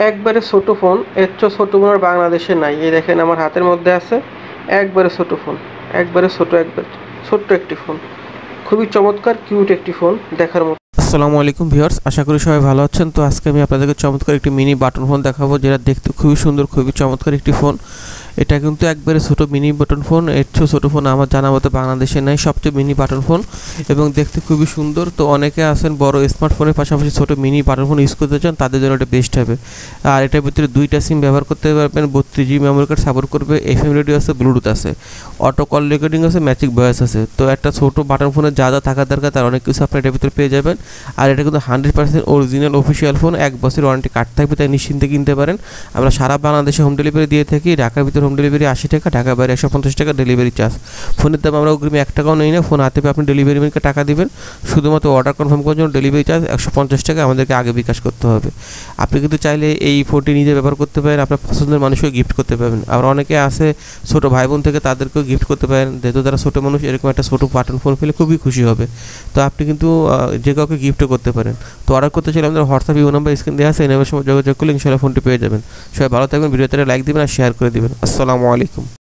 একবারে ছোট ফোন, এর চেয়ে ছোট ফোন আর বাংলাদেশে নাই। এই দেখেন আমার হাতের মধ্যে আছে একবারে ছোট ফোন, একবারে ছোট্ট একটি ফোন, খুবই চমৎকার কিউট একটি ফোন দেখার মতো। আসসালামু আলাইকুম ভিউয়ার্স, আশা করি সবাই ভালো আছেন। তো আজকে আমি আপনাদেরকে চমৎকার একটি মিনি বাটন ফোন দেখাবো, যেটা দেখতে খুবই সুন্দর, খুবই চমৎকার একটি ফোন। এটা কিন্তু একবারে ছোট মিনি বাটন ফোন, এর চেয়ে ছোটো ফোন আমার জানা মতো বাংলাদেশে নাই, সবচেয়ে মিনি বাটন ফোন এবং দেখতে খুবই সুন্দর। তো অনেকে আছেন বড় স্মার্টফোনের পাশাপাশি ছোট মিনি বাটন ফোন ইউজ করতে চান, তাদের জন্য এটা বেস্ট হবে। আর এটার ভিতরে 2টা সিম ব্যবহার করতে পারবেন, 32 GB মেমোরি কার্ড সাপোর্ট করবে, FM রেডিও আছে, ব্লুটুথ আছে, অটো কল রেকর্ডিং আছে, ম্যাজিক ভয়েস আছে। তো একটা ছোট বাটন ফোনের যা যা থাকার দরকার তার অনেক কিছু আপনি এটার ভিতরে পেয়ে যাবেন। আর এটা কিন্তু 100% অরিজিনাল অফিসিয়াল ফোন, 1 বছর ওয়ারেন্টি কার্ড থাকবে, তাই নিশ্চিন্তে কিনতে পারেন। আমরা সারা বাংলাদেশে হোম ডেলিভারি দিয়ে থাকি। ঢাকার ভিতরে হোম ডেলিভারি 80 টাকা, ঢাকা বাইরে 150 টাকা ডেলিভারি চার্জ। ফোনের দাম আমরা অগ্রিম 1 টাকাও নেই না, ফোন হাতে পেয়ে আপনি ডেলিভারি ম্যানকে টাকা দিবেন। শুধুমাত্র অর্ডার কনফার্ম করার জন্য ডেলিভারি চার্জ 150 টাকা আমাদেরকে আগে বিকাশ করতে হবে। আপনি কিন্তু চাইলে এই ফোনটি নিজে ব্যবহার করতে পারেন, আপনার পছন্দের মানুষকে গিফট করতে পারবেন। আবার অনেকে আছে ছোটো ভাই বোন থেকে তাদেরকেও গিফট করতে পারেন, যেহেতু তারা ছোটো মানুষ, এরকম একটা ছোটো বাটন ফোন পেলে খুবই খুশি হবে। তো আপনি কিন্তু যে কাউকে গিফটও করতে পারেন। তো অর্ডার করতে চাইলে আমাদের হোয়াটসঅ্যাপ ইউ নাম্বার স্ক্রিন দেওয়া আছে, এই নাম্বারের সময় যোগাযোগ করলে ইনশাআল্লাহ ফোনটি পেয়ে যাবেন। সবাই ভালো থাকবেন, ভিডিওতে লাইক দিবেন আর শেয়ার করে দিবেন। আসসালামু আলাইকুম।